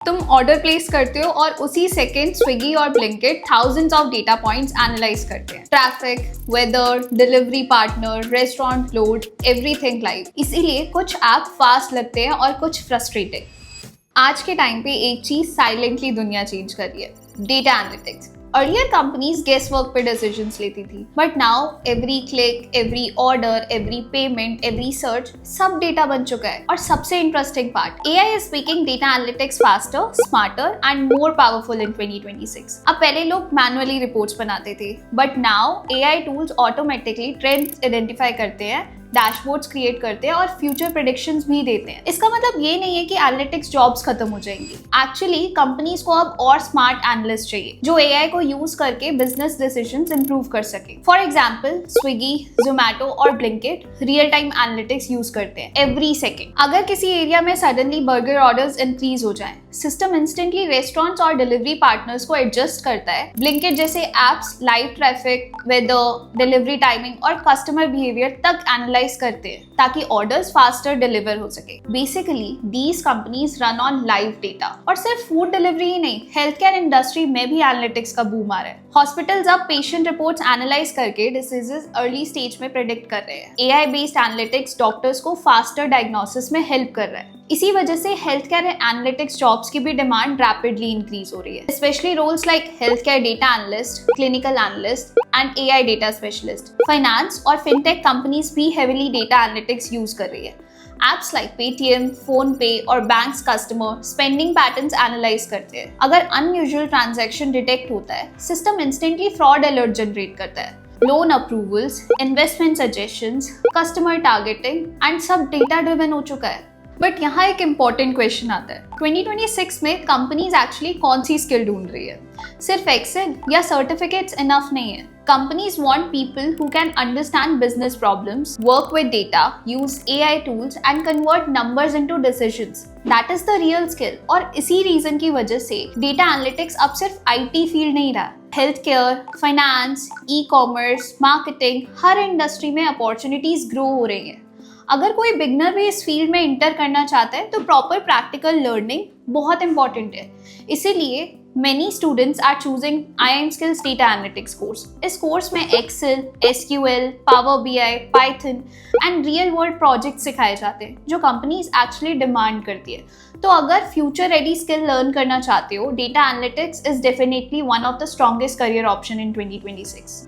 तुम order place करते हो और उसी सेकंड स्विगी और Blinkit thousands of data points analyse करते हैं। Traffic, weather, delivery partner, restaurant load, everything live. इसीलिए कुछ ऐप फास्ट लगते हैं और कुछ फ्रस्ट्रेटिंग। आज के टाइम पे एक चीज साइलेंटली दुनिया चेंज कर रही है, data analytics. Earlier companies guesswork पे डिसीजंस लेती थी, but now every click, every order, every payment, every search सब डेटा बन चुका है। और सबसे interesting part, AI is making data analytics faster, smarter and more powerful in 2026। अब पहले लोग मैनुअली रिपोर्ट्स बनाते थे, बट नाउ AI tools automatically trends identify करते हैं, डैशबोर्ड्स क्रिएट करते हैं और फ्यूचर प्रेडिक्शंस भी देते हैं। इसका मतलब ये नहीं है कि एनालिटिक्स जॉब्स खत्म हो जाएंगी। एक्चुअली कंपनीज को अब और स्मार्ट एनालिस्ट चाहिए जो एआई को यूज करके बिजनेस डिसीजंस इंप्रूव कर सके। फॉर एग्जांपल, स्विगी, जोमैटो और Blinkit real time analytics use करते हैं एवरी सेकेंड। अगर किसी एरिया में सडनली बर्गर ऑर्डर्स इंक्रीज हो जाए, सिस्टम इंस्टेंटली रेस्टोरेंट्स और डिलीवरी पार्टनर्स को एडजस्ट करता है। ब्लिंकिट जैसे apps live traffic, weather, delivery timing और कस्टमर बिहेवियर तक एनालाइज करते हैं ताकि ऑर्डर्स फास्टर डिलीवर हो सके। Basically these companies run on live data. और सिर्फ फूड डिलीवरी ही नहीं, हेल्थ केयर इंडस्ट्री में भी एनालिटिक्स का बूम आ रहा है। हॉस्पिटल्स अब पेशेंट रिपोर्ट्स एनालाइज करके डिसीजेस अर्ली स्टेज में प्रेडिक्ट कर रहे हैं। एआई बेस्ड एनालिटिक्स डॉक्टर्स को फास्टर डायग्नोसिस में हेल्प कर रहा है। इसी वजह से हेल्थ केयर एनालिटिक्स जॉब्स की भी डिमांड रैपिडली इंक्रीज हो रही है, specially roles like health care data analyst, clinical analyst and AI data specialist. Finance और फिनटेक कंपनीज भी हेवीली डेटा एनालिटिक्स यूज कर रही है। Apps like Paytm, PhonePe और banks customer spending patterns analyse करते हैं। अगर अनयूजुअल ट्रांजैक्शन डिटेक्ट होता है, system instantly fraud alert generate करता है। Loan approvals, investment suggestions, customer targeting and सब डेटा ड्रिवन हो चुका है। बट यहाँ एक इम्पॉर्टेंट क्वेश्चन आता है, 2026 में कंपनीज एक्चुअली कौन सी स्किल ढूंढ रही है? सिर्फ एक्सेल या सर्टिफिकेट्स इनफ नहीं है। Companies want people who can understand business problems, work with data, use AI tools and convert numbers into decisions. That is the real skill. और इसी रीजन की वजह से डेटा एनालिटिक्स अब सिर्फ आईटी फील्ड नहीं रहा। Health care, finance, e commerce, marketing, हर इंडस्ट्री में अपॉर्चुनिटीज ग्रो हो रही है। अगर कोई बिगनर भी इस फील्ड में इंटर करना चाहता है तो प्रॉपर प्रैक्टिकल लर्निंग बहुत इंपॉर्टेंट है। इसीलिए many students are choosing IIM Skills Data Analytics course. इस कोर्स में Excel, SQL, Power BI, Python and real world projects सिखाए जाते हैं जो कंपनीज एक्चुअली डिमांड करती है। तो अगर फ्यूचर रेडी स्किल लर्न करना चाहते हो, data analytics is definitely one of the strongest career option in 2026।